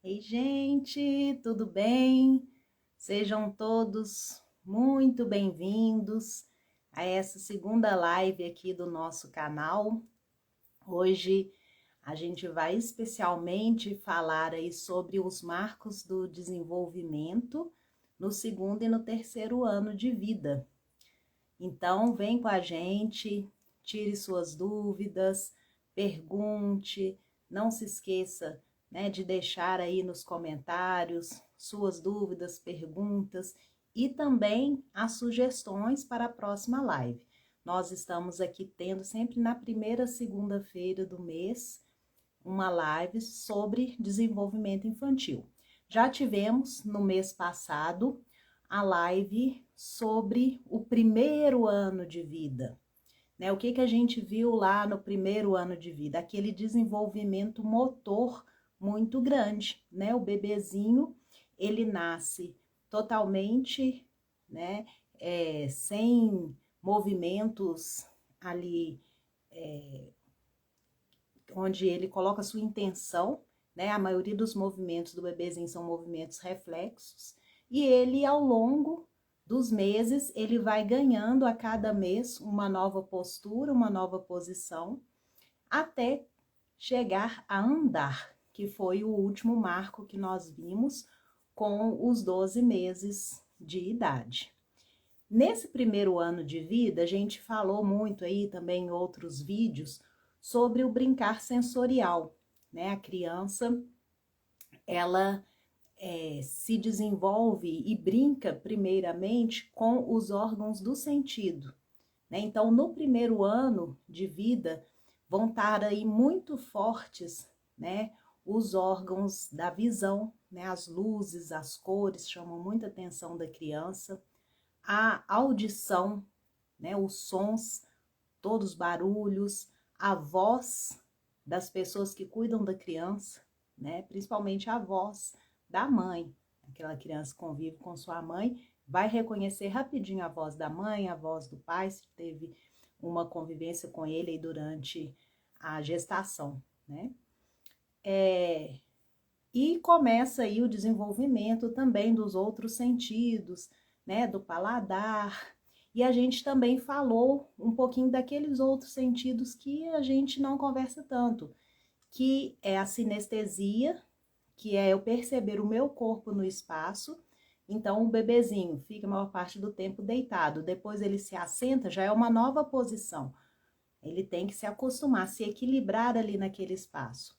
Ei, gente, tudo bem? Sejam todos muito bem-vindos a essa segunda live aqui do nosso canal. Hoje a gente vai especialmente falar aí sobre os marcos do desenvolvimento no segundo e no terceiro ano de vida. Então, vem com a gente, tire suas dúvidas, pergunte, não se esqueça, né, de deixar aí nos comentários suas dúvidas, perguntas e também as sugestões para a próxima live. Nós estamos aqui tendo sempre na primeira segunda-feira do mês uma live sobre desenvolvimento infantil. Já tivemos no mês passado a live sobre o primeiro ano de vida, né? O que a gente viu lá no primeiro ano de vida? Aquele desenvolvimento motor muito grande, né? O bebezinho, ele nasce totalmente, né? Sem movimentos ali, onde ele coloca sua intenção, né? A maioria dos movimentos do bebezinho são movimentos reflexos, e ele, ao longo dos meses, ele vai ganhando a cada mês uma nova postura, uma nova posição, até chegar a andar, que foi o último marco que nós vimos com os 12 meses de idade. Nesse primeiro ano de vida, a gente falou muito aí também em outros vídeos sobre o brincar sensorial, né? A criança, ela se desenvolve e brinca primeiramente com os órgãos do sentido, né? Então, no primeiro ano de vida, vão estar aí muito fortes, né? Os órgãos da visão, né? As luzes, as cores chamam muita atenção da criança, a audição, né? Os sons, todos os barulhos, a voz das pessoas que cuidam da criança, né? Principalmente a voz da mãe. Aquela criança que convive com sua mãe vai reconhecer rapidinho a voz da mãe, a voz do pai, se teve uma convivência com ele aí durante a gestação, né? E começa aí o desenvolvimento também dos outros sentidos, né? Do paladar. E a gente também falou um pouquinho daqueles outros sentidos que a gente não conversa tanto, que é a sinestesia, que é eu perceber o meu corpo no espaço. Então, o bebezinho fica a maior parte do tempo deitado, depois ele se assenta, já é uma nova posição. Ele tem que se acostumar, se equilibrar ali naquele espaço,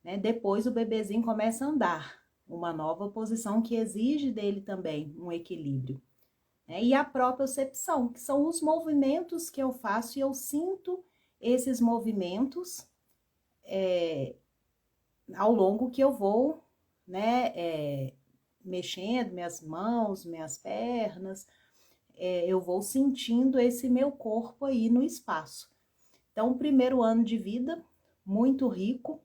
né? Depois o bebezinho começa a andar, uma nova posição que exige dele também um equilíbrio, né? E a propriocepção, que são os movimentos que eu faço e eu sinto esses movimentos ao longo que eu vou, né, mexendo minhas mãos, minhas pernas, eu vou sentindo esse meu corpo aí no espaço. Então, o primeiro ano de vida, muito rico,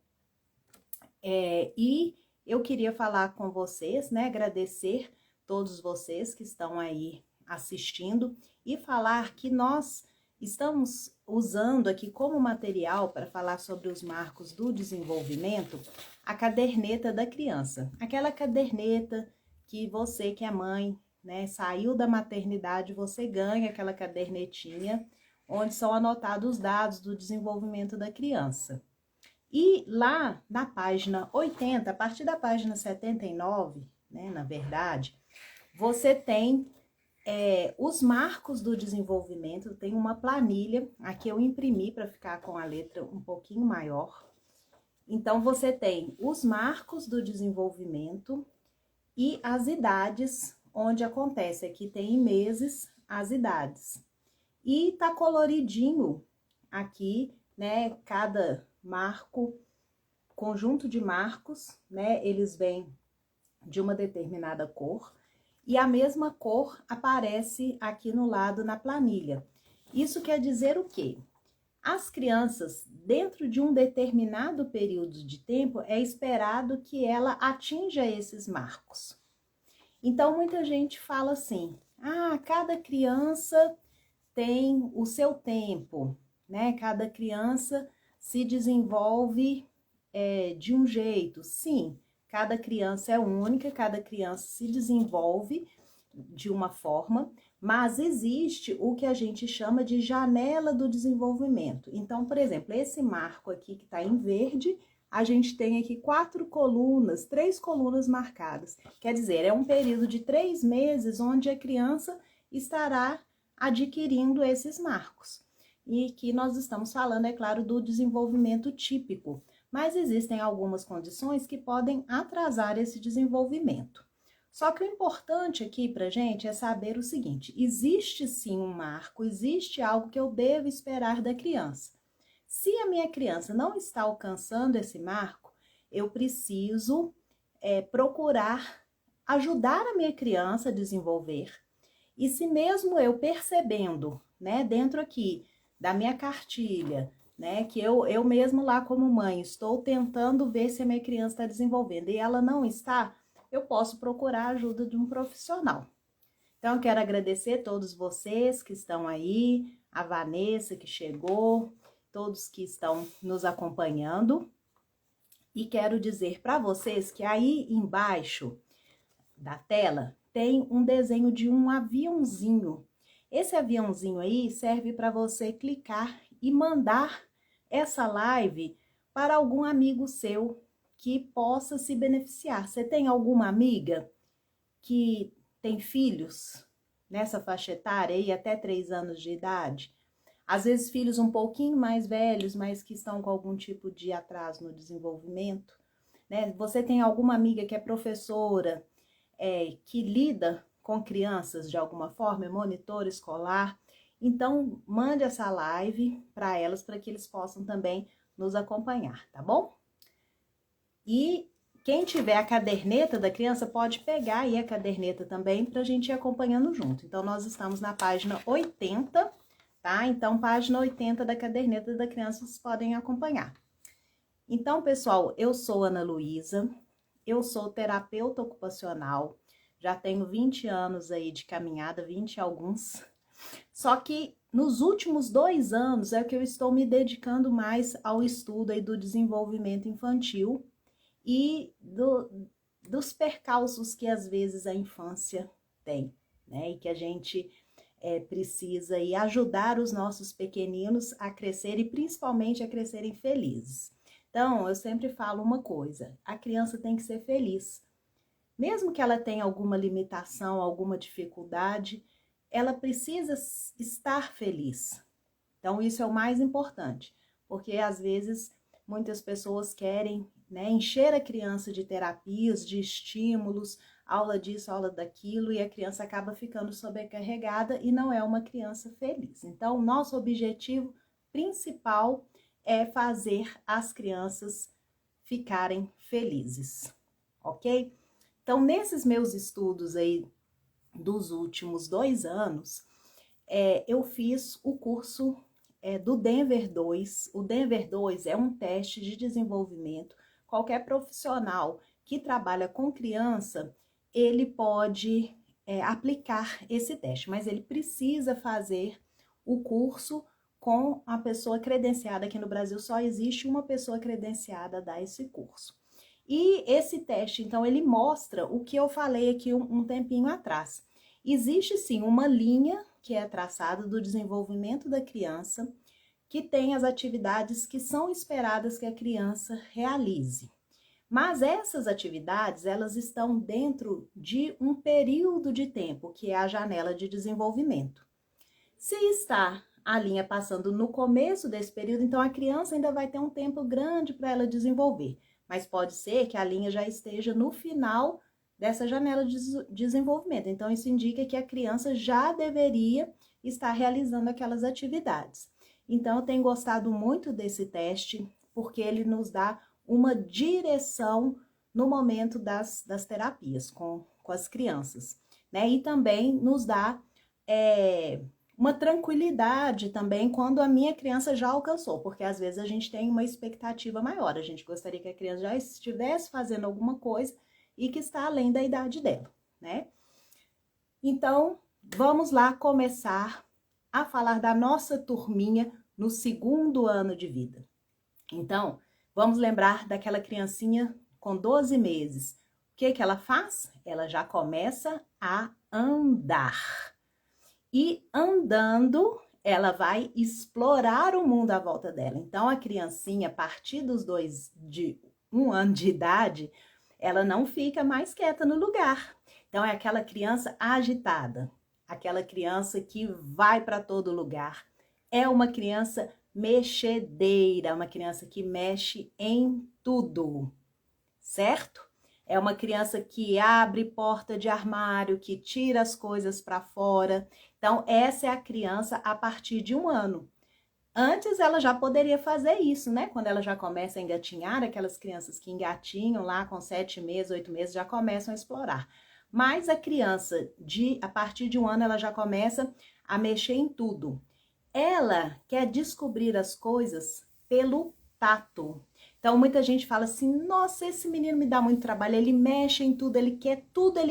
e eu queria falar com vocês, né, agradecer todos vocês que estão aí assistindo e falar que nós estamos usando aqui como material para falar sobre os marcos do desenvolvimento a caderneta da criança. Aquela caderneta que você que é mãe, né, saiu da maternidade, você ganha aquela cadernetinha onde são anotados os dados do desenvolvimento da criança. E lá na página 80, a partir da página 79, né, na verdade, você tem os marcos do desenvolvimento. Tem uma planilha, aqui eu imprimi para ficar com a letra um pouquinho maior. Então, você tem os marcos do desenvolvimento e as idades, onde acontece. Aqui tem em meses as idades. E tá coloridinho aqui, né, cada marco, conjunto de marcos, né, eles vêm de uma determinada cor, e a mesma cor aparece aqui no lado na planilha. Isso quer dizer o quê? As crianças, dentro de um determinado período de tempo, é esperado que ela atinja esses marcos. Então, muita gente fala assim, cada criança tem o seu tempo, né? Cada criança se desenvolve de um jeito. Sim, cada criança é única, cada criança se desenvolve de uma forma, mas existe o que a gente chama de janela do desenvolvimento. Então, por exemplo, esse marco aqui que está em verde, a gente tem aqui 4 colunas, 3 colunas marcadas. Quer dizer, é um período de 3 meses onde a criança estará adquirindo esses marcos. E que nós estamos falando, é claro, do desenvolvimento típico, mas existem algumas condições que podem atrasar esse desenvolvimento. Só que o importante aqui pra gente é saber o seguinte: existe sim um marco, existe algo que eu devo esperar da criança. Se a minha criança não está alcançando esse marco, eu preciso procurar ajudar a minha criança a desenvolver. E se mesmo eu percebendo, né, dentro aqui da minha cartilha, né, que eu mesmo lá como mãe estou tentando ver se a minha criança está desenvolvendo e ela não está, eu posso procurar a ajuda de um profissional. Então, eu quero agradecer a todos vocês que estão aí, a Vanessa que chegou, todos que estão nos acompanhando. E quero dizer para vocês que aí embaixo da tela tem um desenho de um aviãozinho. Esse aviãozinho aí serve para você clicar e mandar essa live para algum amigo seu que possa se beneficiar. Você tem alguma amiga que tem filhos nessa faixa etária aí, até 3 anos de idade? Às vezes filhos um pouquinho mais velhos, mas que estão com algum tipo de atraso no desenvolvimento, né? Você tem alguma amiga que é professora, que lida com crianças de alguma forma, é monitor escolar? Então, mande essa live para elas, para que eles possam também nos acompanhar, tá bom? E quem tiver a caderneta da criança pode pegar aí a caderneta também para a gente ir acompanhando junto. Então, nós estamos na página 80, tá? Então, página 80 da caderneta da criança, vocês podem acompanhar. Então, pessoal, eu sou Ana Luísa, eu sou terapeuta ocupacional, já tenho 20 anos aí de caminhada, 20 e alguns. Só que nos últimos 2 anos é que eu estou me dedicando mais ao estudo aí do desenvolvimento infantil e dos percalços que às vezes a infância tem, né? E que a gente precisa aí ajudar os nossos pequeninos a crescer e principalmente a crescerem felizes. Então, eu sempre falo uma coisa: a criança tem que ser feliz. Mesmo que ela tenha alguma limitação, alguma dificuldade, ela precisa estar feliz. Então, isso é o mais importante, porque às vezes muitas pessoas querem, né, encher a criança de terapias, de estímulos, aula disso, aula daquilo, e a criança acaba ficando sobrecarregada e não é uma criança feliz. Então, o nosso objetivo principal é fazer as crianças ficarem felizes, ok? Então, nesses meus estudos aí dos últimos 2 anos, eu fiz o curso do Denver 2. O Denver 2 é um teste de desenvolvimento. Qualquer profissional que trabalha com criança, ele pode aplicar esse teste, mas ele precisa fazer o curso com a pessoa credenciada. Aqui no Brasil só existe uma pessoa credenciada a dar esse curso. E esse teste, então, ele mostra o que eu falei aqui um tempinho atrás. Existe sim uma linha que é traçada do desenvolvimento da criança, que tem as atividades que são esperadas que a criança realize. Mas essas atividades, elas estão dentro de um período de tempo, que é a janela de desenvolvimento. Se está a linha passando no começo desse período, então a criança ainda vai ter um tempo grande para ela desenvolver. Mas pode ser que a linha já esteja no final dessa janela de desenvolvimento. Então, isso indica que a criança já deveria estar realizando aquelas atividades. Então, eu tenho gostado muito desse teste, porque ele nos dá uma direção no momento das terapias com as crianças, né? E também nos dá uma tranquilidade também quando a minha criança já alcançou, porque às vezes a gente tem uma expectativa maior, a gente gostaria que a criança já estivesse fazendo alguma coisa e que está além da idade dela, né? Então, vamos lá começar a falar da nossa turminha no 2º ano de vida. Então, vamos lembrar daquela criancinha com 12 meses, o que que ela faz? Ela já começa a andar. E andando, ela vai explorar o mundo à volta dela. Então, a criancinha, a partir de 1 ano de idade, ela não fica mais quieta no lugar. Então, é aquela criança agitada, aquela criança que vai para todo lugar. É uma criança mexedeira, uma criança que mexe em tudo, certo? É uma criança que abre porta de armário, que tira as coisas para fora. Então, essa é a criança a partir de 1 ano. Antes ela já poderia fazer isso, né? Quando ela já começa a engatinhar, aquelas crianças que engatinham lá com 7 meses, 8 meses, já começam a explorar. Mas a criança, a partir de 1 ano, ela já começa a mexer em tudo. Ela quer descobrir as coisas pelo tato. Então, muita gente fala assim, nossa, esse menino me dá muito trabalho, ele mexe em tudo, ele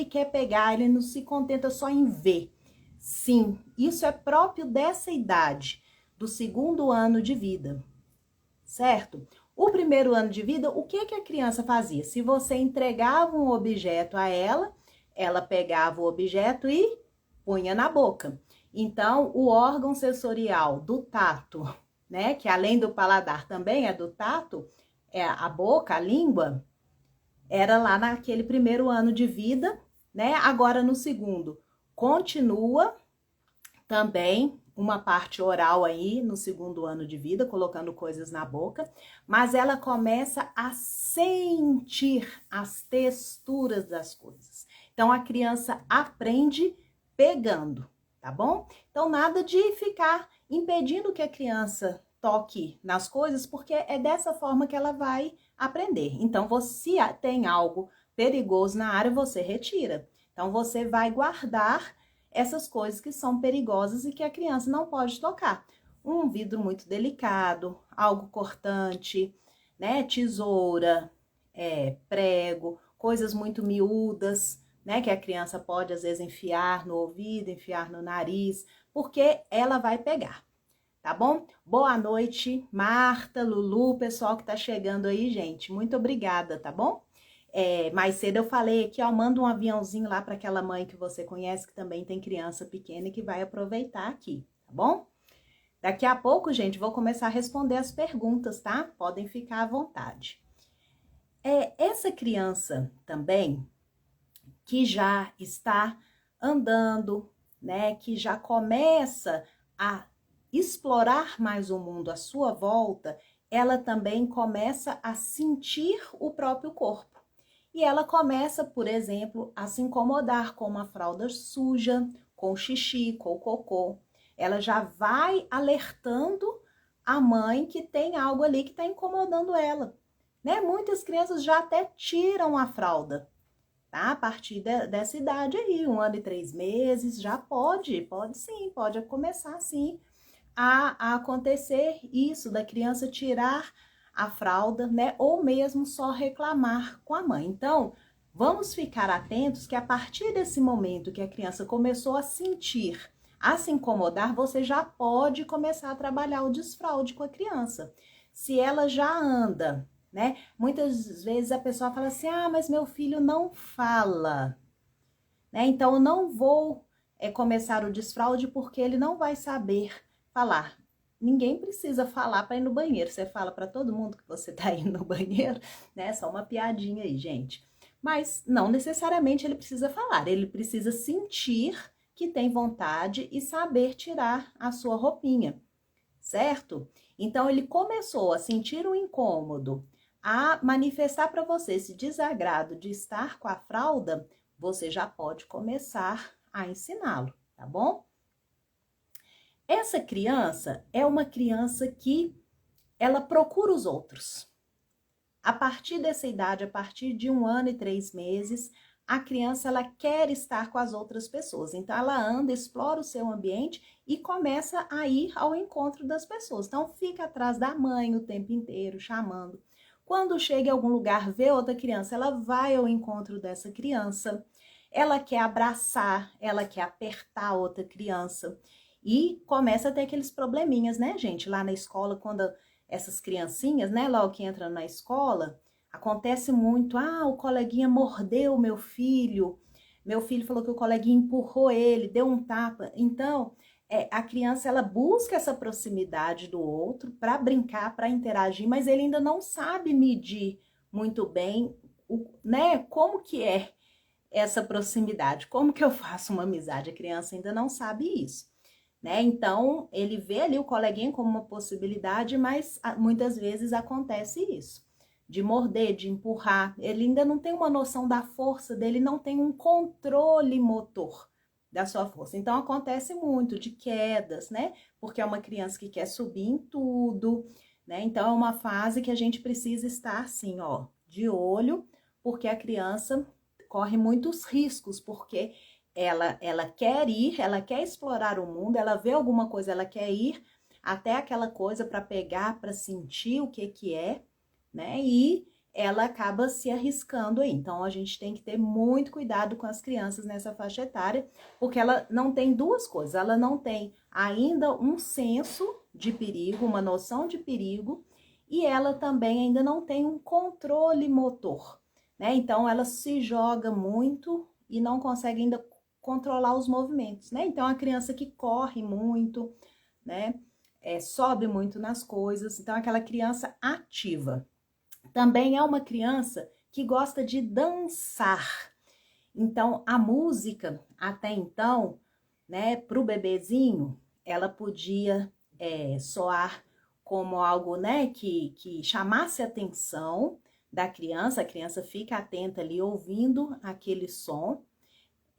quer pegar, ele não se contenta só em ver. Sim, isso é próprio dessa idade, do 2º ano de vida, certo? O 1º ano de vida, o que que a criança fazia? Se você entregava um objeto a ela, ela pegava o objeto e punha na boca. Então, o órgão sensorial do tato, né, que além do paladar também é do tato, é a boca, a língua, era lá naquele 1º ano de vida, né? Agora no 2º, continua também uma parte oral aí no 2º ano de vida, colocando coisas na boca, mas ela começa a sentir as texturas das coisas. Então, a criança aprende pegando, tá bom? Então, nada de ficar impedindo que a criança toque nas coisas, porque é dessa forma que ela vai aprender. Então, se tem algo perigoso na área, você retira. Então, você vai guardar essas coisas que são perigosas e que a criança não pode tocar. Um vidro muito delicado, algo cortante, né? Tesoura, prego, coisas muito miúdas, né? Que a criança pode, às vezes, enfiar no ouvido, enfiar no nariz, porque ela vai pegar. Tá bom? Boa noite, Marta, Lulu, pessoal que tá chegando aí, gente. Muito obrigada, tá bom? Mais cedo eu falei aqui, ó, manda um aviãozinho lá para aquela mãe que você conhece, que também tem criança pequena e que vai aproveitar aqui, tá bom? Daqui a pouco, gente, vou começar a responder as perguntas, tá? Podem ficar à vontade. Essa criança também, que já está andando, né, que já começa a explorar mais o mundo à sua volta, ela também começa a sentir o próprio corpo. E ela começa, por exemplo, a se incomodar com uma fralda suja, com xixi, com cocô. Ela já vai alertando a mãe que tem algo ali que está incomodando ela. Né? Muitas crianças já até tiram a fralda, tá? A partir dessa idade aí, 1 ano e 3 meses, já pode sim, pode começar sim a acontecer isso, da criança tirar a fralda, né? Ou mesmo só reclamar com a mãe. Então, vamos ficar atentos que a partir desse momento que a criança começou a sentir, a se incomodar, você já pode começar a trabalhar o desfraude com a criança. Se ela já anda, né? Muitas vezes a pessoa fala assim, mas meu filho não fala, né? Então eu não vou começar o desfraude porque ele não vai saber falar. Ninguém precisa falar para ir no banheiro. Você fala para todo mundo que você tá indo no banheiro, né? Só uma piadinha aí, gente. Mas não necessariamente ele precisa falar. Ele precisa sentir que tem vontade e saber tirar a sua roupinha, certo? Então ele começou a sentir um incômodo, a manifestar para você esse desagrado de estar com a fralda, você já pode começar a ensiná-lo, tá bom? Essa criança é uma criança que ela procura os outros. A partir dessa idade, a partir de 1 ano e 3 meses, a criança ela quer estar com as outras pessoas. Então, ela anda, explora o seu ambiente e começa a ir ao encontro das pessoas. Então, fica atrás da mãe o tempo inteiro, chamando. Quando chega em algum lugar, vê outra criança, ela vai ao encontro dessa criança. Ela quer abraçar, ela quer apertar outra criança. E começa a ter aqueles probleminhas, né, gente? Lá na escola, quando essas criancinhas, né, logo que entram na escola, Acontece muito, o coleguinha mordeu meu filho falou que o coleguinha empurrou ele, deu um tapa. Então, a criança, ela busca essa proximidade do outro para brincar, para interagir, mas ele ainda não sabe medir muito bem, né, como que é essa proximidade, como que eu faço uma amizade. A criança ainda não sabe isso, né? Então, ele vê ali o coleguinha como uma possibilidade, mas muitas vezes acontece isso, de morder, de empurrar. Ele ainda não tem uma noção da força dele, não tem um controle motor da sua força. Então, acontece muito de quedas, né? Porque é uma criança que quer subir em tudo, né? Então, é uma fase que a gente precisa estar assim, ó, de olho, porque a criança corre muitos riscos, porque ela quer ir, ela quer explorar o mundo, ela vê alguma coisa, ela quer ir até aquela coisa para pegar, para sentir o que é, né? E ela acaba se arriscando aí. Então a gente tem que ter muito cuidado com as crianças nessa faixa etária, porque ela não tem duas coisas, ela não tem ainda um senso de perigo, uma noção de perigo, e ela também ainda não tem um controle motor, né? Então ela se joga muito e não consegue ainda controlar os movimentos, né? Então a criança que corre muito, né? Sobe muito nas coisas, então aquela criança ativa. Também é uma criança que gosta de dançar. Então a música até então, né? Para o bebezinho, ela podia soar como algo, né? Que chamasse a atenção da criança, a criança fica atenta ali ouvindo aquele som,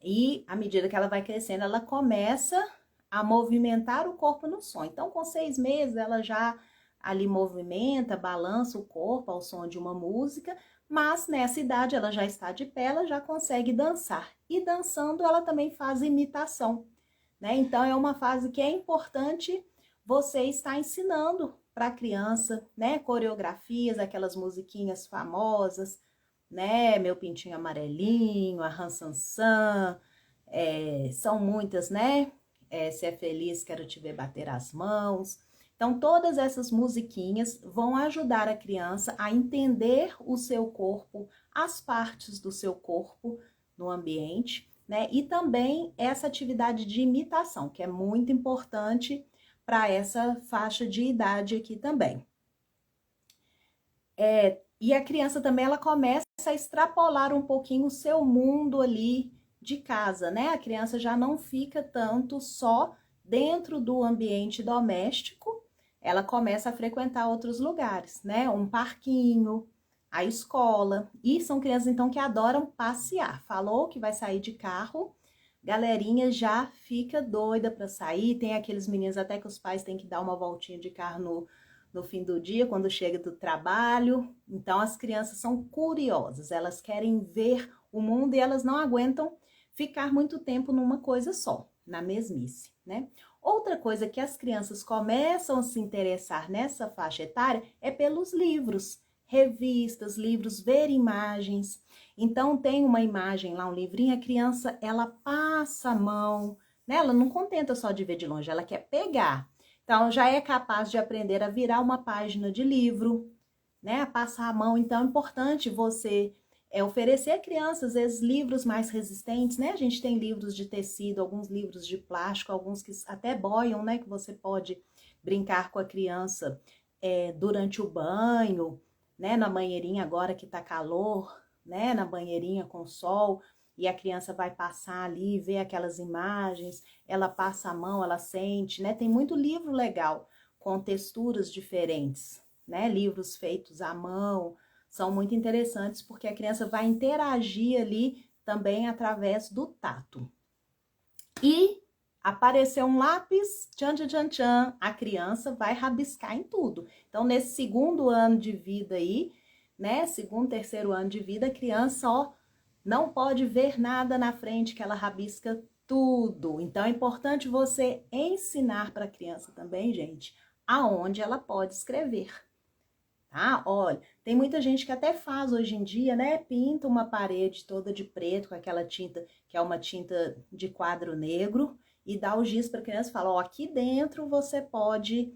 e à medida que ela vai crescendo, ela começa a movimentar o corpo no som. Então, com 6 meses, ela já ali movimenta, balança o corpo ao som de uma música, mas nessa idade ela já está de pé, ela já consegue dançar. E dançando, ela também faz imitação, né? Então, é uma fase que é importante você estar ensinando para a criança, né? Coreografias, aquelas musiquinhas famosas, né? Meu Pintinho Amarelinho, a Ransansan, são muitas, né? Se é feliz, quero te ver bater as mãos. Então, todas essas musiquinhas vão ajudar a criança a entender o seu corpo, as partes do seu corpo no ambiente, né? E também essa atividade de imitação, que é muito importante para essa faixa de idade aqui também. E a criança também, ela começa a extrapolar um pouquinho o seu mundo ali de casa, né? A criança já não fica tanto só dentro do ambiente doméstico, ela começa a frequentar outros lugares, né? Um parquinho, a escola. E são crianças, então, que adoram passear. Falou que vai sair de carro, galerinha já fica doida para sair. Tem aqueles meninos até que os pais têm que dar uma voltinha de carro no fim do dia, quando chega do trabalho. Então, as crianças são curiosas, elas querem ver o mundo e elas não aguentam ficar muito tempo numa coisa só, na mesmice, né? Outra coisa que as crianças começam a se interessar nessa faixa etária é pelos livros, revistas, livros, ver imagens. Então, tem uma imagem lá, um livrinho, a criança, ela passa a mão, né? Ela não contenta só de ver de longe, ela quer pegar. Então, já é capaz de aprender a virar uma página de livro, né? A passar a mão. Então, é importante você oferecer à criança, às vezes, livros mais resistentes, né? A gente tem livros de tecido, alguns livros de plástico, alguns que até boiam, né? Que você pode brincar com a criança durante o banho, né? Na banheirinha agora que tá calor, né? Na banheirinha com sol, e a criança vai passar ali, ver aquelas imagens, ela passa a mão, ela sente, né? Tem muito livro legal, com texturas diferentes, né? Livros feitos à mão, são muito interessantes porque a criança vai interagir ali também através do tato. E apareceu um lápis, tchan, tchan, tchan, tchan, a criança vai rabiscar em tudo. Então, nesse segundo ano de vida aí, né? Segundo, terceiro ano de vida, a criança, ó, não pode ver nada na frente, que ela rabisca tudo. Então, é importante você ensinar para a criança também, gente, aonde ela pode escrever. Tá? Olha, tem muita gente que até faz hoje em dia, né? Pinta uma parede toda de preto com aquela tinta, que é uma tinta de quadro negro, e dá o giz para a criança e fala, ó, aqui dentro você pode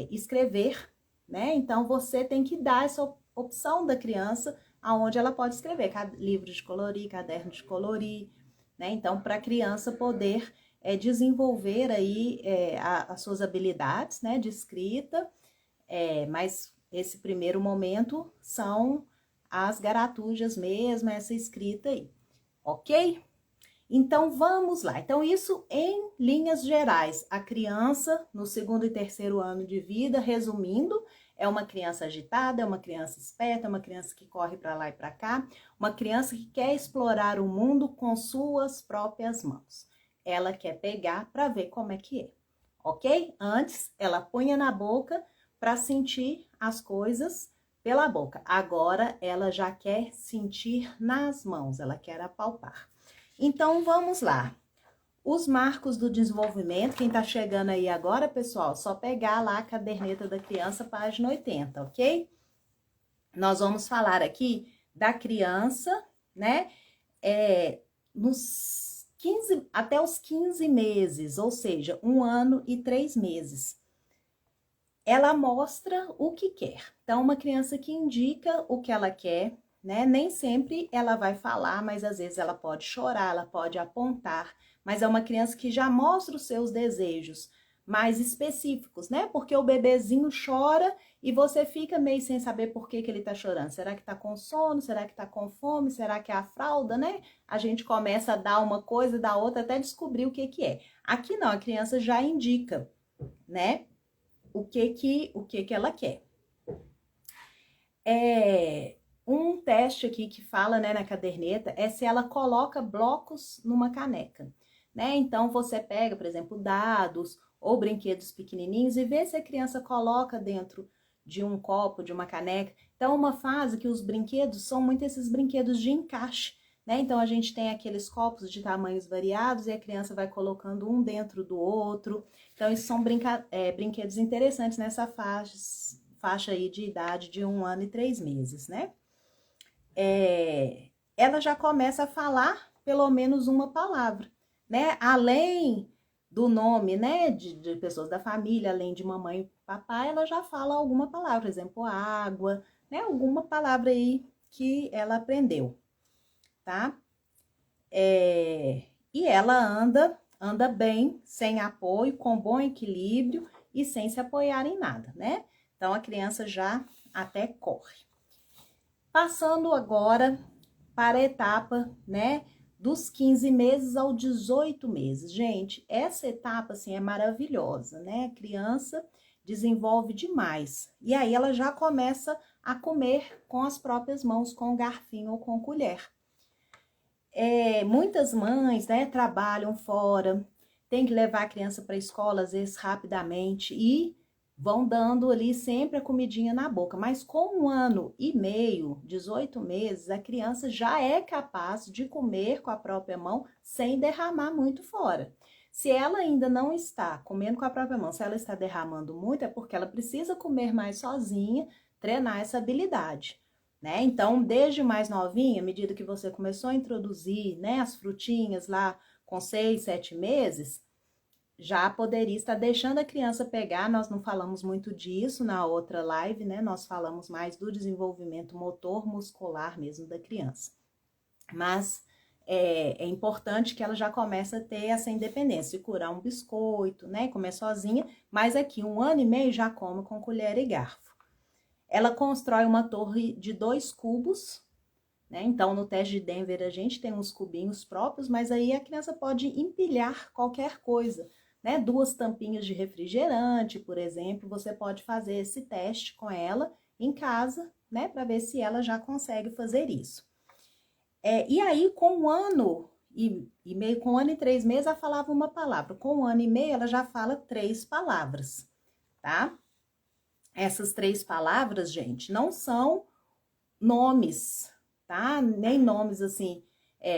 escrever, né? Então, você tem que dar essa opção da criança, aonde ela pode escrever livro de colorir, caderno de colorir, né? Então, para a criança poder desenvolver aí as suas habilidades, né, de escrita, mas esse primeiro momento são as garatujas mesmo, essa escrita aí, ok? Então, vamos lá. Então, isso em linhas gerais. A criança, no segundo e terceiro ano de vida, resumindo, é uma criança agitada, é uma criança esperta, é uma criança que corre para lá e para cá, uma criança que quer explorar o mundo com suas próprias mãos. Ela quer pegar para ver como é que é, ok? Antes, ela punha na boca para sentir as coisas pela boca. Agora, ela já quer sentir nas mãos, ela quer apalpar. Então, vamos lá. Os marcos do desenvolvimento, quem tá chegando aí agora, pessoal, só pegar lá a caderneta da criança, página 80, ok? Nós vamos falar aqui da criança, né, até os 15 meses, ou seja, 1 ano e 3 meses. Ela mostra o que quer. Então, uma criança que indica o que ela quer, né? Nem sempre ela vai falar, mas às vezes ela pode chorar, ela pode apontar, mas é uma criança que já mostra os seus desejos mais específicos, né? Porque o bebezinho chora e você fica meio sem saber por que ele tá chorando. Será que tá com sono? Será que tá com fome? Será que é a fralda, né? A gente começa a dar uma coisa, da outra, até descobrir o que é. Aqui não, a criança já indica, né? O que ela quer. Um teste aqui que fala, né, na caderneta, é se ela coloca blocos numa caneca, né? Então, você pega, por exemplo, dados ou brinquedos pequenininhos e vê se a criança coloca dentro de um copo, de uma caneca. Então, uma fase que os brinquedos são muito esses brinquedos de encaixe, né? Então, a gente tem aqueles copos de tamanhos variados e a criança vai colocando um dentro do outro. Então, isso são brinquedos interessantes nessa faixa aí de idade de 1 ano e 3 meses, né? Ela já começa a falar pelo menos uma palavra, né? Além do nome, né, de pessoas da família, além de mamãe e papai, ela já fala alguma palavra, por exemplo, água, né? Alguma palavra aí que ela aprendeu, tá? E ela anda bem, sem apoio, com bom equilíbrio e sem se apoiar em nada, né? Então, a criança já até corre. Passando agora para a etapa, né, dos 15 meses aos 18 meses. Gente, essa etapa, assim, é maravilhosa, né? A criança desenvolve demais. E aí ela já começa a comer com as próprias mãos, com garfinho ou com colher. Muitas mães, né, trabalham fora, tem que levar a criança para a escola, às vezes, rapidamente, e vão dando ali sempre a comidinha na boca. Mas com 1 ano e meio, 18 meses, a criança já é capaz de comer com a própria mão sem derramar muito fora. Se ela ainda não está comendo com a própria mão, se ela está derramando muito, é porque ela precisa comer mais sozinha, treinar essa habilidade, né? Então, desde mais novinha, à medida que você começou a introduzir, né, as frutinhas lá com 6, 7 meses, já poderia estar deixando a criança pegar. Nós não falamos muito disso na outra live, né? Nós falamos mais do desenvolvimento motor muscular mesmo da criança. Mas é importante que ela já comece a ter essa independência, de curar um biscoito, né? Comer sozinha, mas aqui 1 ano e meio já come com colher e garfo. Ela constrói uma torre de 2 cubos, né? Então, no teste de Denver, a gente tem uns cubinhos próprios, mas aí a criança pode empilhar qualquer coisa, né? 2 tampinhas de refrigerante, por exemplo, você pode fazer esse teste com ela em casa, né? Para ver se ela já consegue fazer isso. E aí, com 1 ano e meio, com 1 ano e 3 meses, ela falava uma palavra. Com 1 ano e meio, ela já fala 3 palavras, tá? Essas 3 palavras, gente, não são nomes, tá? Nem nomes assim,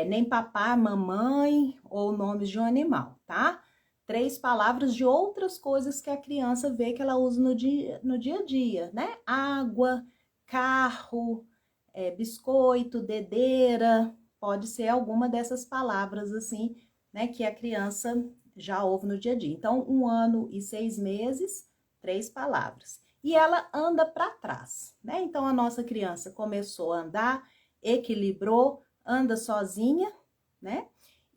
nem papá, mamãe ou nomes de um animal, tá? 3 palavras de outras coisas que a criança vê que ela usa no dia a dia, né? Água, carro, biscoito, dedeira, pode ser alguma dessas palavras assim, né? Que a criança já ouve no dia a dia. Então, 1 ano e 6 meses, 3 palavras. e ela anda para trás, né? Então, a nossa criança começou a andar, equilibrou, anda sozinha, né?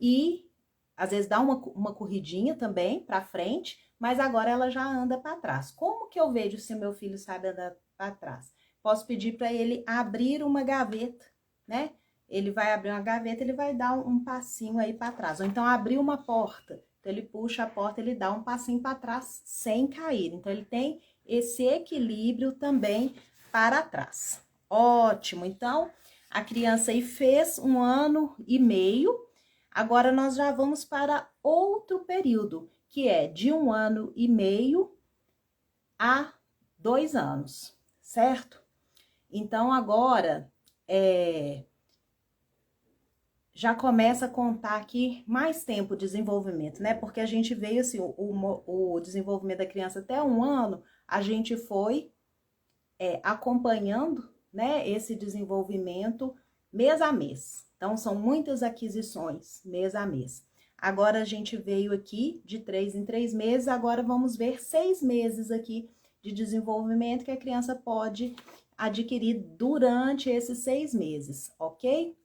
E às vezes dá uma corridinha também para frente, mas agora ela já anda para trás. Como que eu vejo se meu filho sabe andar para trás? Posso pedir para ele abrir uma gaveta, né? Ele vai abrir uma gaveta, ele vai dar um passinho aí para trás. Ou então abrir uma porta. Então ele puxa a porta, ele dá um passinho para trás sem cair. Então ele tem esse equilíbrio também para trás. Ótimo. Então a criança aí fez 1 ano e meio. Agora nós já vamos para outro período, que é de 1 ano e meio a 2 anos, certo? Então, agora, já começa a contar aqui mais tempo de desenvolvimento, né? Porque a gente veio assim, o desenvolvimento da criança até 1 ano, a gente foi acompanhando, né, esse desenvolvimento mês a mês. Então, são muitas aquisições mês a mês. Agora, a gente veio aqui de 3 em 3 meses, agora vamos ver 6 meses aqui de desenvolvimento que a criança pode adquirir durante esses 6 meses, ok?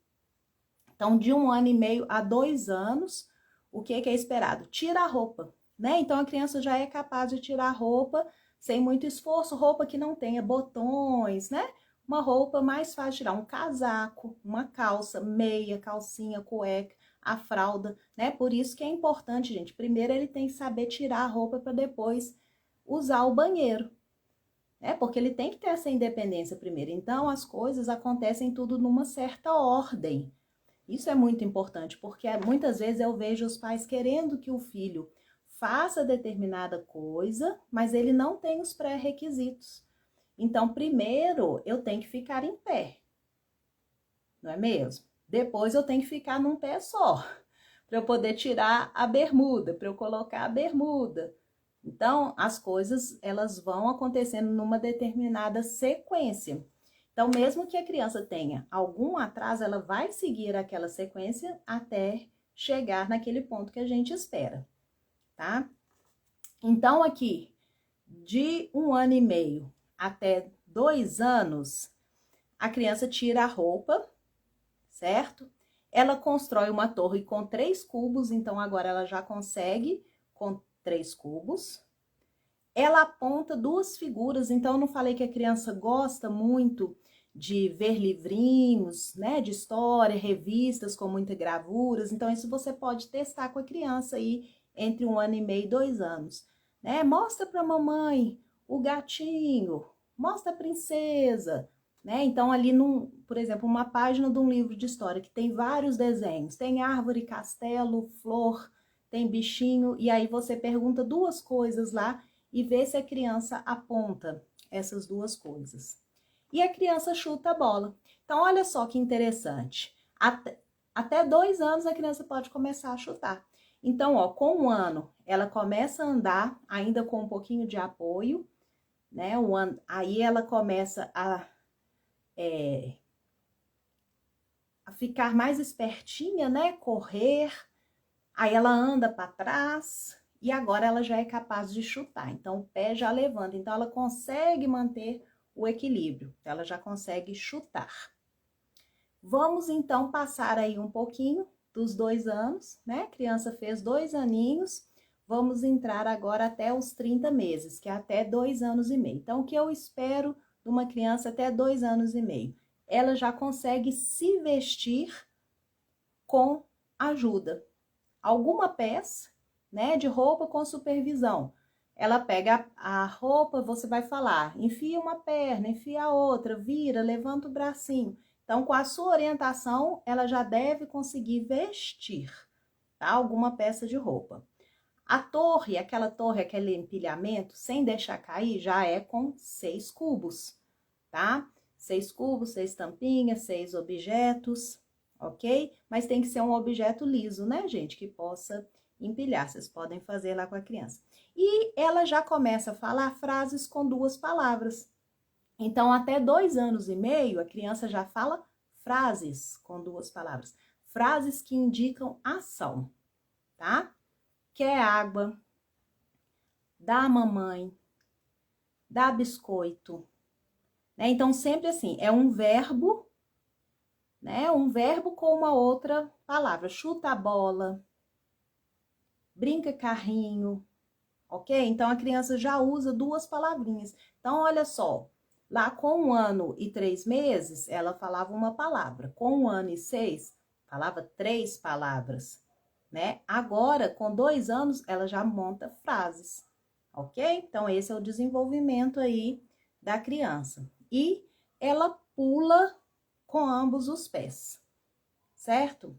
Então, de 1 ano e meio a 2 anos, o que é esperado? Tira a roupa, né? Então, a criança já é capaz de tirar a roupa sem muito esforço, roupa que não tenha botões, né? Uma roupa mais fácil de tirar, um casaco, uma calça, meia, calcinha, cueca, a fralda, né? Por isso que é importante, gente. Primeiro ele tem que saber tirar a roupa para depois usar o banheiro, né? Porque ele tem que ter essa independência primeiro. Então, as coisas acontecem tudo numa certa ordem. Isso é muito importante, porque muitas vezes eu vejo os pais querendo que o filho faça determinada coisa, mas ele não tem os pré-requisitos. Então, primeiro eu tenho que ficar em pé, não é mesmo? Depois eu tenho que ficar num pé só, para eu poder tirar a bermuda, para eu colocar a bermuda. Então, as coisas, elas vão acontecendo numa determinada sequência. Então, mesmo que a criança tenha algum atraso, ela vai seguir aquela sequência até chegar naquele ponto que a gente espera, tá? Então, aqui, de 1 ano e meio até 2 anos, a criança tira a roupa, certo? Ela constrói uma torre com 3 cubos, então agora ela já consegue com 3 cubos. Ela aponta 2 figuras, então eu não falei que a criança gosta muito de ver livrinhos, né, de história, revistas com muitas gravuras, então isso você pode testar com a criança aí entre 1 ano e meio e 2 anos, né? Mostra para a mamãe o gatinho, mostra a princesa, né? Então ali por exemplo, uma página de um livro de história que tem vários desenhos, tem árvore, castelo, flor, tem bichinho, e aí você pergunta 2 coisas lá e vê se a criança aponta essas 2 coisas. E a criança chuta a bola. Então, olha só que interessante. Até 2 anos a criança pode começar a chutar. Então, ó, com 1 ano, ela começa a andar, ainda com um pouquinho de apoio, né? Aí ela começa a ficar mais espertinha, né? Correr. Aí ela anda para trás e agora ela já é capaz de chutar. Então, o pé já levanta. Então, ela consegue manter o equilíbrio. Ela já consegue chutar. Vamos, então, passar aí um pouquinho dos 2 anos, né? A criança fez 2 aninhos. Vamos entrar agora até os 30 meses, que é até 2 anos e meio. Então, o que eu espero de uma criança até 2 anos e meio? Ela já consegue se vestir com ajuda. Alguma peça, né, de roupa com supervisão. Ela pega a roupa, você vai falar, enfia uma perna, enfia a outra, vira, levanta o bracinho. Então, com a sua orientação, ela já deve conseguir vestir, tá? Alguma peça de roupa. A torre, aquele empilhamento, sem deixar cair, já é com 6 cubos, tá? 6 cubos, 6 tampinhas, 6 objetos, ok? Mas tem que ser um objeto liso, né, gente? Que possa empilhar. Vocês podem fazer lá com a criança. E ela já começa a falar frases com 2 palavras. Então, até 2 anos e meio, a criança já fala frases com 2 palavras. Frases que indicam ação, tá? Quer água? Dá a mamãe? dar biscoito, né? Então, sempre assim, é um verbo, né? Um verbo com uma outra palavra. Chuta a bola, brinca carrinho, ok? Então, a criança já usa duas palavrinhas. Então, olha só, lá com 1 ano e 3 meses, ela falava uma palavra. Com 1 ano e 6, falava 3 palavras, né? Agora, com 2 anos, ela já monta frases, ok? Então, esse é o desenvolvimento aí da criança. E ela pula com ambos os pés, certo?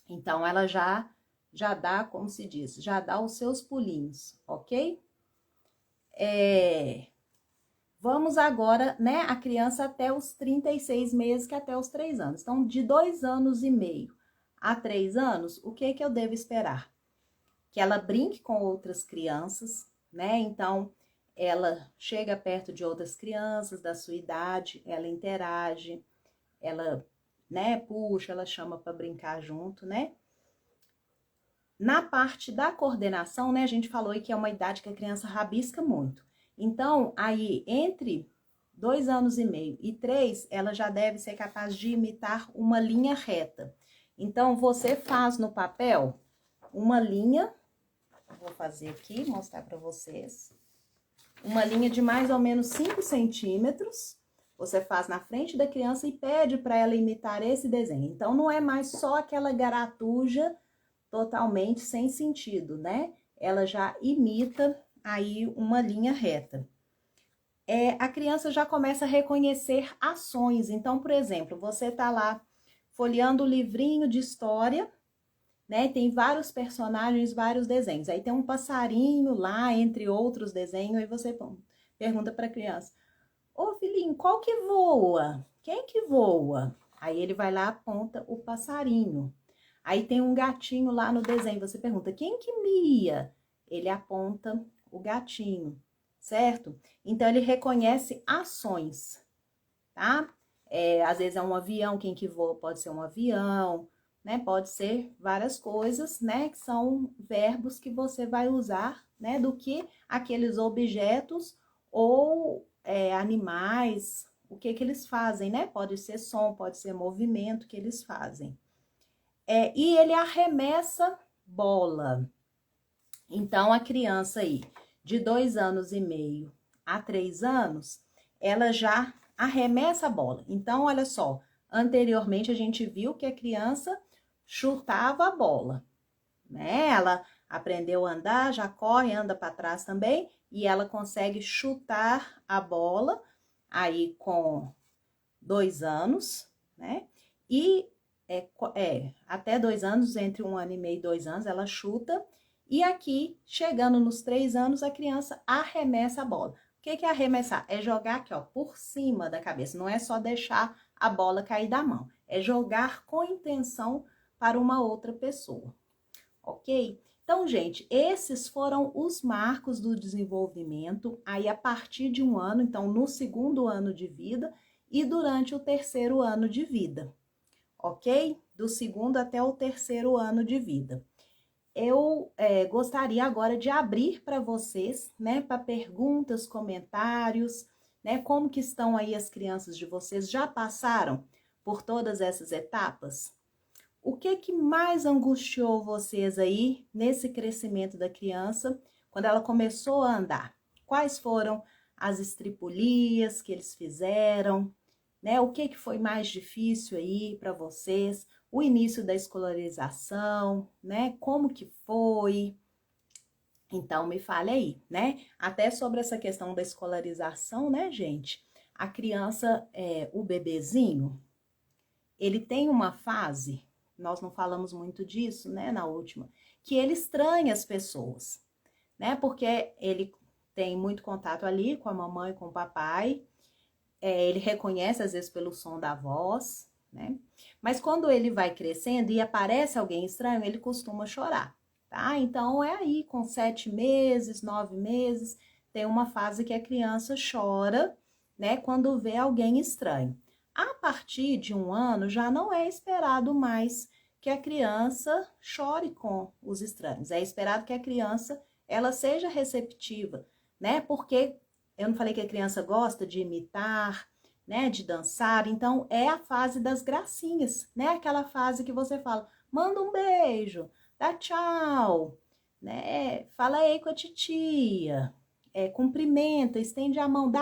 Então, ela já dá, como se diz, já dá os seus pulinhos, ok? Vamos agora, né, a criança até os 36 meses, que é até os 3 anos. Então, de 2 anos e meio a 3 anos, o que eu devo esperar? Que ela brinque com outras crianças, né? Então, ela chega perto de outras crianças da sua idade, ela interage, ela, né, puxa, ela chama para brincar junto, né? Na parte da coordenação, né, a gente falou aí que é uma idade que a criança rabisca muito. Então, aí, entre 2 anos e meio e 3, ela já deve ser capaz de imitar uma linha reta. Então, você faz no papel uma linha, vou fazer aqui, mostrar para vocês. Uma linha de mais ou menos 5 centímetros. Você faz na frente da criança e pede para ela imitar esse desenho. Então, não é mais só aquela garatuja totalmente sem sentido, né? Ela já imita aí uma linha reta. A criança já começa a reconhecer ações. Então, por exemplo, você tá lá folheando o livrinho de história, né? Tem vários personagens, vários desenhos. Aí tem um passarinho lá, entre outros desenhos, aí você pergunta para a criança: ô filhinho, qual que voa? Quem que voa? Aí ele vai lá, aponta o passarinho. Aí tem um gatinho lá no desenho, você pergunta, quem que mia? Ele aponta o gatinho, certo? Então, ele reconhece ações, tá? Às vezes é um avião, quem que voa pode ser um avião, né? Pode ser várias coisas, né? Que são verbos que você vai usar, né? Do que aqueles objetos ou animais, o que eles fazem, né? Pode ser som, pode ser movimento que eles fazem. E ele arremessa bola. Então, a criança aí, de 2 anos e meio a 3 anos, ela já arremessa a bola. Então, olha só, anteriormente a gente viu que a criança chutava a bola, né? Ela aprendeu a andar, já corre, anda para trás também, e ela consegue chutar a bola aí com 2 anos, né? E até 2 anos, entre 1 ano e meio e 2 anos, ela chuta. E aqui, chegando nos 3 anos, a criança arremessa a bola. O que é arremessar? É jogar aqui, ó, por cima da cabeça. Não é só deixar a bola cair da mão. É jogar com intenção para uma outra pessoa. Ok? Então, gente, esses foram os marcos do desenvolvimento. Aí, a partir de 1 ano, então, no 2º ano de vida e durante o 3º ano de vida, ok? Do 2º até o 3º ano de vida. Eu gostaria agora de abrir para vocês, né, para perguntas, comentários, né, como que estão aí as crianças de vocês, já passaram por todas essas etapas? O que mais angustiou vocês aí nesse crescimento da criança, quando ela começou a andar? Quais foram as estripulias que eles fizeram, né? O que foi mais difícil aí para vocês? O início da escolarização, né? Como que foi? Então, me fale aí, né? Até sobre essa questão da escolarização, né, gente? A criança, o bebezinho, ele tem uma fase, nós não falamos muito disso, né, na última, que ele estranha as pessoas, né? Porque ele tem muito contato ali com a mamãe, com o papai, ele reconhece às vezes pelo som da voz, né? Mas quando ele vai crescendo e aparece alguém estranho, ele costuma chorar, tá? Então é aí com 7 meses, 9 meses, tem uma fase que a criança chora, né? Quando vê alguém estranho. A partir de 1 ano já não é esperado mais que a criança chore com os estranhos. É esperado que a criança ela seja receptiva, né? Porque eu não falei que a criança gosta de imitar, né, de dançar, então é a fase das gracinhas, né, aquela fase que você fala, manda um beijo, dá tchau, né, fala aí com a titia, cumprimenta, estende a mão,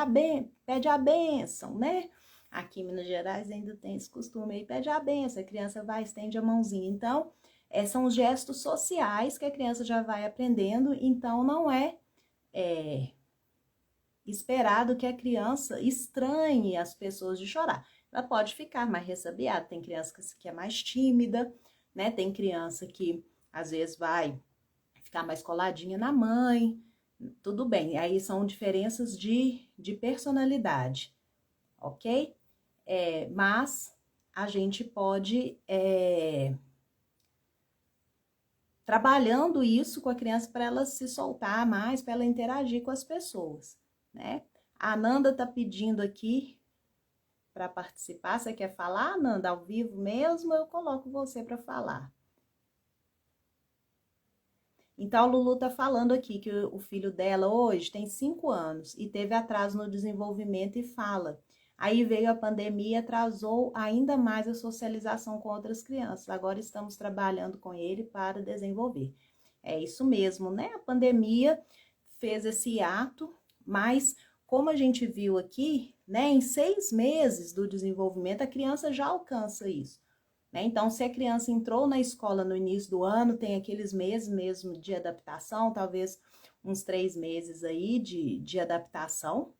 pede a bênção, né, aqui em Minas Gerais ainda tem esse costume aí, pede a bênção, a criança vai, estende a mãozinha, então, são os gestos sociais que a criança já vai aprendendo, então não é esperado que a criança estranhe as pessoas de chorar. Ela pode ficar mais ressabiada, tem criança que é mais tímida, né? Tem criança que às vezes vai ficar mais coladinha na mãe, tudo bem. Aí são diferenças de personalidade, ok? Mas a gente pode trabalhando isso com a criança para ela se soltar mais, para ela interagir com as pessoas, né? A Ananda tá pedindo aqui para participar. Você quer falar, Ananda, ao vivo mesmo? Eu coloco você para falar. Então, a Lulu tá falando aqui que o filho dela hoje tem 5 anos e teve atraso no desenvolvimento e fala. Aí veio a pandemia e atrasou ainda mais a socialização com outras crianças. Agora estamos trabalhando com ele para desenvolver. É isso mesmo, né? A pandemia fez esse ato, mas como a gente viu aqui, né, em 6 meses do desenvolvimento, a criança já alcança isso. Né? Então, se a criança entrou na escola no início do ano, tem aqueles meses mesmo de adaptação, talvez uns 3 meses aí de adaptação,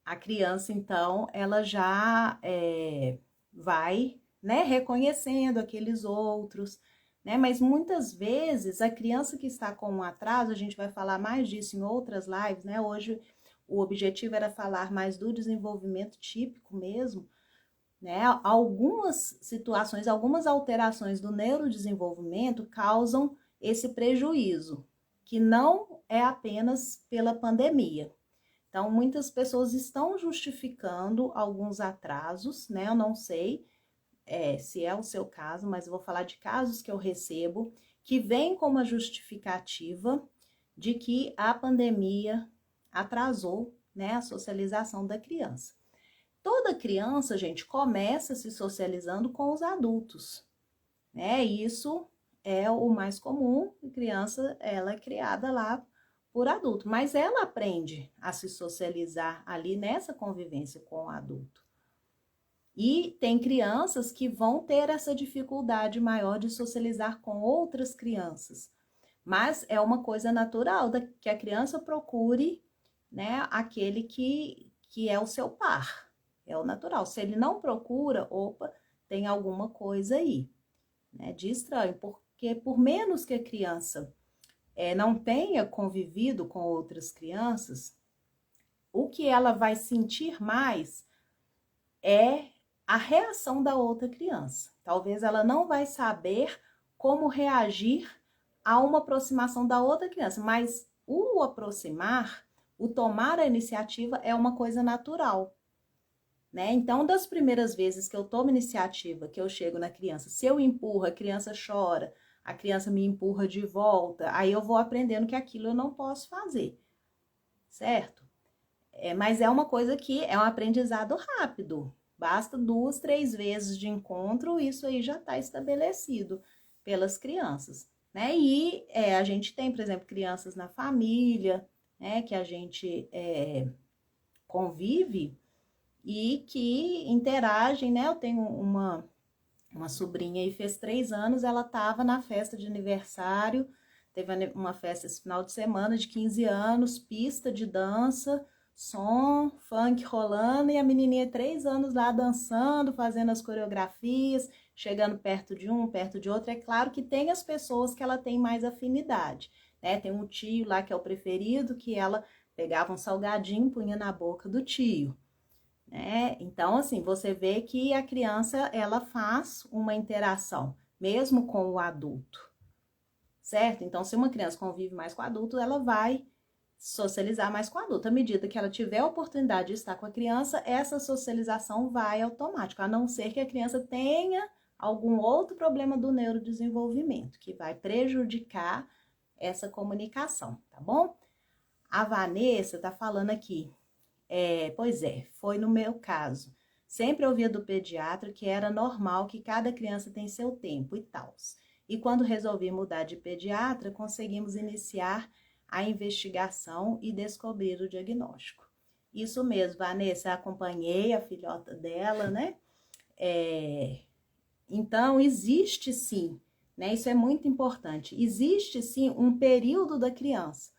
a criança, então, ela já vai, né, reconhecendo aqueles outros, né? Mas muitas vezes a criança que está com um atraso, a gente vai falar mais disso em outras lives, né? Hoje o objetivo era falar mais do desenvolvimento típico mesmo, né? Algumas situações, algumas alterações do neurodesenvolvimento causam esse prejuízo, que não é apenas pela pandemia. Então, muitas pessoas estão justificando alguns atrasos, né? Eu não sei se é o seu caso, mas eu vou falar de casos que eu recebo, que vem como a justificativa de que a pandemia atrasou, né, a socialização da criança. Toda criança, gente, começa se socializando com os adultos, né? Isso é o mais comum, a criança, ela é criada lá por adulto, mas ela aprende a se socializar ali nessa convivência com o adulto. E tem crianças que vão ter essa dificuldade maior de socializar com outras crianças, mas é uma coisa natural que a criança procure, né, aquele que é o seu par. É o natural. Se ele não procura, opa, tem alguma coisa aí, né, de estranho. Porque por menos que a criança não tenha convivido com outras crianças, o que ela vai sentir mais é a reação da outra criança. Talvez ela não vai saber como reagir a uma aproximação da outra criança, mas o aproximar, o tomar a iniciativa é uma coisa natural. Né? Então, das primeiras vezes que eu tomo iniciativa, que eu chego na criança, se eu empurro, a criança chora, a criança me empurra de volta, aí eu vou aprendendo que aquilo eu não posso fazer, certo? Mas é uma coisa que é um aprendizado rápido, basta 2, 3 vezes de encontro, isso aí já está estabelecido pelas crianças, né? E a gente tem, por exemplo, crianças na família, né, que a gente convive, e que interagem, né? Eu tenho uma sobrinha aí, fez 3 anos, ela estava na festa de aniversário, teve uma festa esse final de semana de 15 anos, pista de dança, som, funk rolando, e a menininha 3 anos lá dançando, fazendo as coreografias, chegando perto de um, perto de outro. É claro que tem as pessoas que ela tem mais afinidade, né? Tem um tio lá que é o preferido, que ela pegava um salgadinho, punha na boca do tio. Então, assim, você vê que a criança, ela faz uma interação, mesmo com o adulto, certo? Então, se uma criança convive mais com o adulto, ela vai socializar mais com o adulto. À medida que ela tiver a oportunidade de estar com a criança, essa socialização vai automática, a não ser que a criança tenha algum outro problema do neurodesenvolvimento, que vai prejudicar essa comunicação, tá bom? A Vanessa tá falando aqui. Pois é, foi no meu caso. Sempre ouvia do pediatra que era normal, que cada criança tem seu tempo e tal. E quando resolvi mudar de pediatra, conseguimos iniciar a investigação e descobrir o diagnóstico. Isso mesmo, Vanessa, acompanhei a filhota dela, né? Então, existe sim, né? Isso é muito importante. Existe sim um período da criança.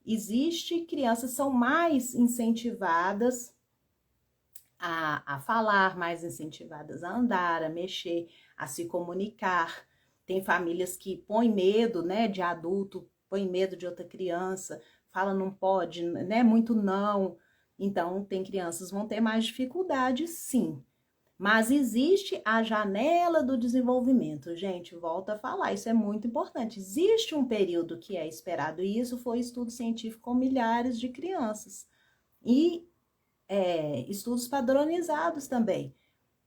Existe crianças que são mais incentivadas a falar, mais incentivadas a andar, a mexer, a se comunicar. Tem famílias que põem medo, né, de adulto, põem medo de outra criança, fala não pode, né, muito não. Então, tem crianças que vão ter mais dificuldade, sim. Mas existe a janela do desenvolvimento, gente, volto a falar, isso é muito importante. Existe um período que é esperado, e isso foi estudo científico com milhares de crianças. E estudos padronizados também,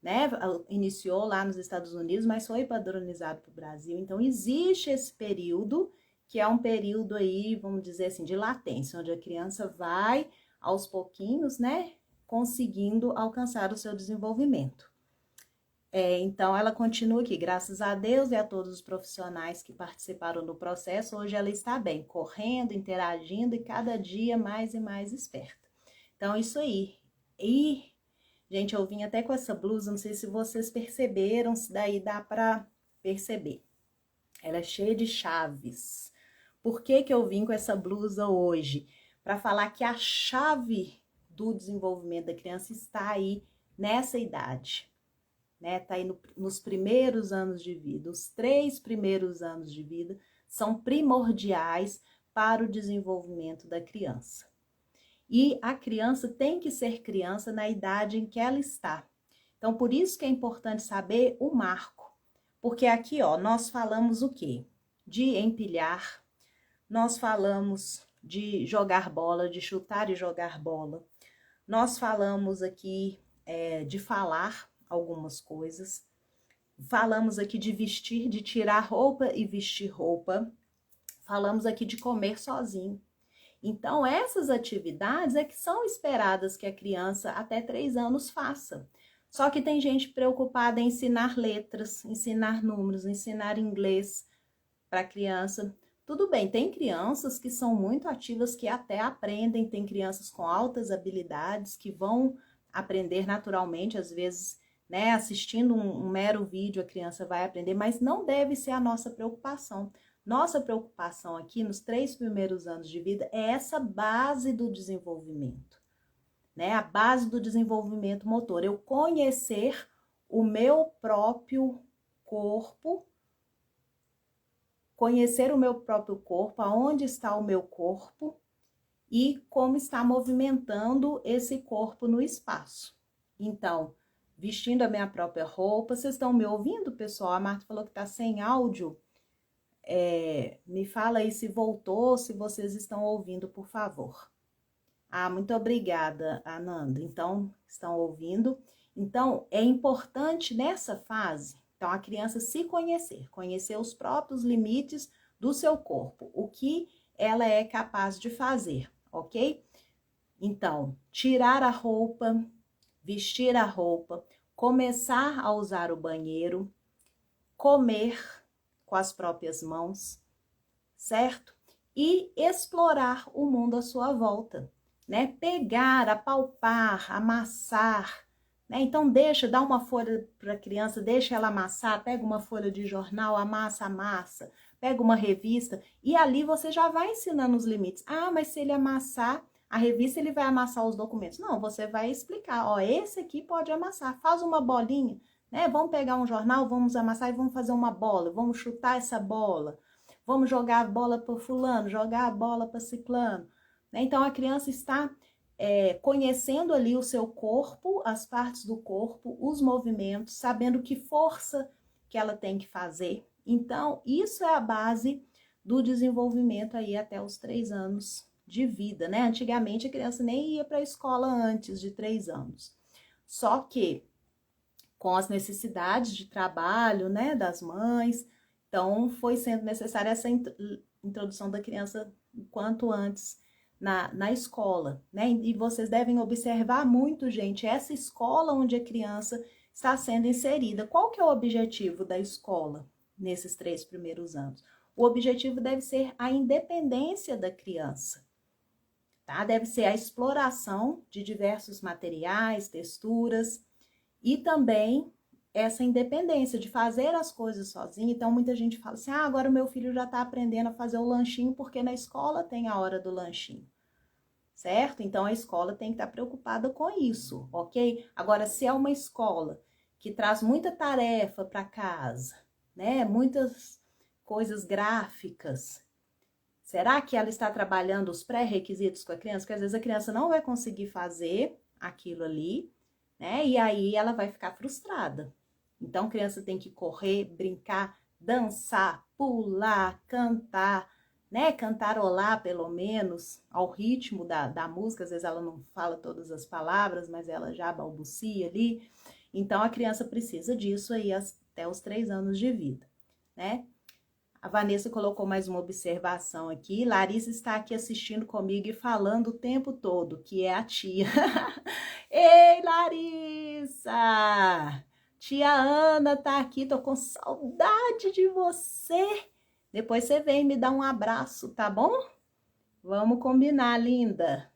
né? Iniciou lá nos Estados Unidos, mas foi padronizado para o Brasil. Então, existe esse período, que é um período aí, vamos dizer assim, de latência, onde a criança vai, aos pouquinhos, né, conseguindo alcançar o seu desenvolvimento. Então, ela continua aqui, graças a Deus e a todos os profissionais que participaram do processo, hoje ela está bem, correndo, interagindo e cada dia mais e mais esperta. Então, isso aí. E, gente, eu vim até com essa blusa, não sei se vocês perceberam, se daí dá para perceber. Ela é cheia de chaves. Por que que eu vim com essa blusa hoje? Para falar que a chave do desenvolvimento da criança está aí nessa idade, né? Tá aí nos primeiros anos de vida. Os 3 primeiros anos de vida são primordiais para o desenvolvimento da criança. E a criança tem que ser criança na idade em que ela está. Então, por isso que é importante saber o marco. Porque aqui, ó, nós falamos o quê? De empilhar, nós falamos de jogar bola, de chutar e jogar bola. Nós falamos aqui de falar algumas coisas. Falamos aqui de vestir, de tirar roupa e vestir roupa. Falamos aqui de comer sozinho. Então, essas atividades é que são esperadas que a criança até 3 anos faça. Só que tem gente preocupada em ensinar letras, ensinar números, ensinar inglês para a criança. Tudo bem, tem crianças que são muito ativas, que até aprendem, tem crianças com altas habilidades que vão aprender naturalmente, às vezes, né, assistindo um mero vídeo a criança vai aprender, mas não deve ser a nossa preocupação. Nossa preocupação aqui nos 3 primeiros anos de vida é essa base do desenvolvimento, né? A base do desenvolvimento motor. Eu conhecer o meu próprio corpo, aonde está o meu corpo e como está movimentando esse corpo no espaço. Então, vestindo a minha própria roupa. Vocês estão me ouvindo, pessoal? A Marta falou que está sem áudio. Me fala aí se voltou, se vocês estão ouvindo, por favor. Muito obrigada, Ananda. Então, estão ouvindo. Então, é importante nessa fase, então, a criança se conhecer os próprios limites do seu corpo, o que ela é capaz de fazer, ok? Então, tirar a roupa, vestir a roupa, começar a usar o banheiro, comer com as próprias mãos, certo? E explorar o mundo à sua volta, né? Pegar, apalpar, amassar, né? Então dá uma folha para a criança, deixa ela amassar, pega uma folha de jornal, amassa, pega uma revista e ali você já vai ensinando os limites. Mas se ele amassar a revista, ele vai amassar os documentos. Não, você vai explicar, ó, esse aqui pode amassar, faz uma bolinha, né? Vamos pegar um jornal, vamos amassar e vamos fazer uma bola, vamos chutar essa bola, vamos jogar a bola para fulano, jogar a bola para ciclano. Então, a criança está conhecendo ali o seu corpo, as partes do corpo, os movimentos, sabendo que força que ela tem que fazer. Então, isso é a base do desenvolvimento aí até os 3 anos de vida, né? Antigamente, a criança nem ia para a escola antes de 3 anos. Só que, com as necessidades de trabalho, né, das mães, então foi sendo necessária essa introdução da criança o quanto antes na escola, né? E vocês devem observar muito, gente, essa escola onde a criança está sendo inserida. Qual que é o objetivo da escola nesses 3 primeiros anos? O objetivo deve ser a independência da criança, tá? Deve ser a exploração de diversos materiais, texturas e também essa independência de fazer as coisas sozinho. Então, muita gente fala assim, agora o meu filho já está aprendendo a fazer o lanchinho porque na escola tem a hora do lanchinho, certo? Então, a escola tem que estar preocupada com isso, ok? Agora, se é uma escola que traz muita tarefa para casa, né? Muitas coisas gráficas, será que ela está trabalhando os pré-requisitos com a criança? Porque às vezes a criança não vai conseguir fazer aquilo ali, né? E aí ela vai ficar frustrada. Então, a criança tem que correr, brincar, dançar, pular, cantar, né? Cantarolar, pelo menos, ao ritmo da música. Às vezes ela não fala todas as palavras, mas ela já balbucia ali. Então, a criança precisa disso aí até os 3 anos de vida, né? A Vanessa colocou mais uma observação aqui. Larissa está aqui assistindo comigo e falando o tempo todo, que é a tia. Ei, Larissa! Tia Ana tá aqui, tô com saudade de você. Depois você vem me dar um abraço, tá bom? Vamos combinar, linda.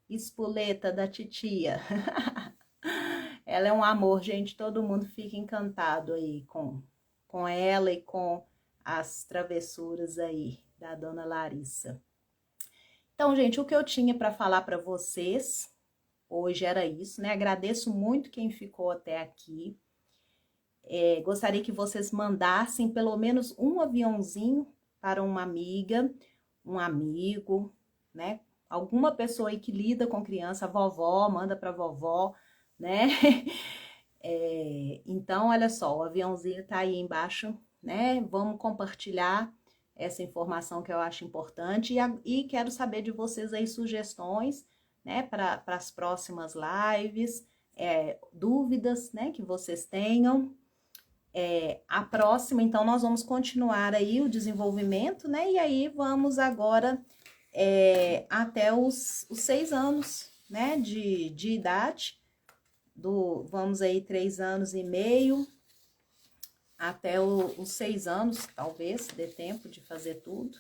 Espoleta da titia. Ela é um amor, gente. Todo mundo fica encantado aí com ela e com as travessuras aí da dona Larissa. Então, gente, o que eu tinha para falar para vocês hoje era isso, né? Agradeço muito quem ficou até aqui. Gostaria que vocês mandassem pelo menos um aviãozinho para uma amiga, um amigo, né? Alguma pessoa aí que lida com criança, a vovó, manda para a vovó, né? Então, olha só, o aviãozinho tá aí embaixo, né? Vamos compartilhar essa informação que eu acho importante e quero saber de vocês aí sugestões, né, para as próximas lives, dúvidas, né, que vocês tenham. A próxima, então, nós vamos continuar aí o desenvolvimento, né, e aí vamos agora até os 6 anos, né, de idade, vamos aí 3 anos e meio, até os 6 anos, talvez, dê tempo de fazer tudo.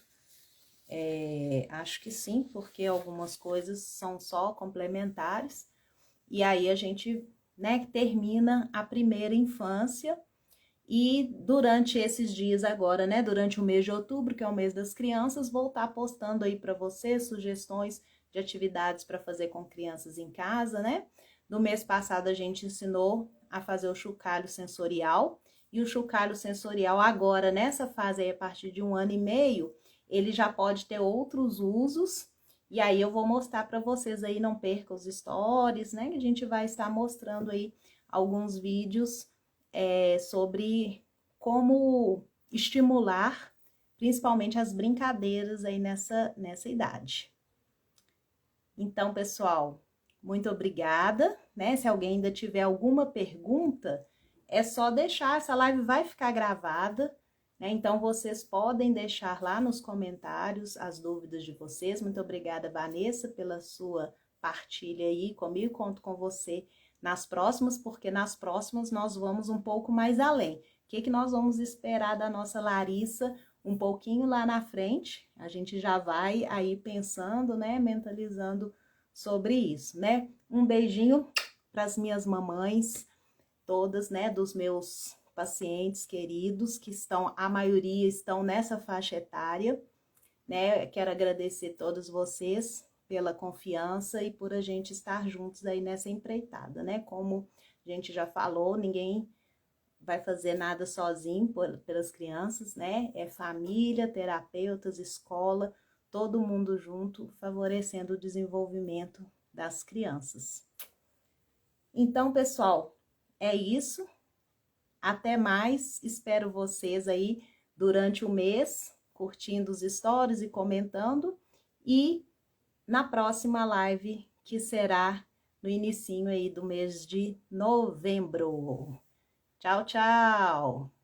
Acho que sim, porque algumas coisas são só complementares. E aí a gente, né, termina a primeira infância. E durante esses dias agora, né, durante o mês de outubro, que é o mês das crianças, vou estar postando aí para vocês sugestões de atividades para fazer com crianças em casa, né? No mês passado a gente ensinou a fazer o chocalho sensorial. E o chocalho sensorial agora, nessa fase aí, a partir de 1 ano e meio, ele já pode ter outros usos. E aí eu vou mostrar para vocês aí, não percam os stories, né? Que a gente vai estar mostrando aí alguns vídeos sobre como estimular, principalmente as brincadeiras aí nessa idade. Então, pessoal, muito obrigada, né? Se alguém ainda tiver alguma pergunta, é só deixar, essa live vai ficar gravada, né? Então, vocês podem deixar lá nos comentários as dúvidas de vocês. Muito obrigada, Vanessa, pela sua partilha aí comigo, conto com você nas próximas, porque nas próximas nós vamos um pouco mais além. O que nós vamos esperar da nossa Larissa um pouquinho lá na frente? A gente já vai aí pensando, né, mentalizando sobre isso, né? Um beijinho para as minhas mamães, todas, né, dos meus pacientes queridos, que a maioria estão nessa faixa etária, né? Quero agradecer a todos vocês pela confiança e por a gente estar juntos aí nessa empreitada, né? Como a gente já falou, ninguém vai fazer nada sozinho pelas crianças, né? É família, terapeutas, escola, todo mundo junto, favorecendo o desenvolvimento das crianças. Então, pessoal, é isso. Até mais. Espero vocês aí durante o mês, curtindo os stories e comentando. E na próxima live, que será no inicinho aí do mês de novembro. Tchau, tchau!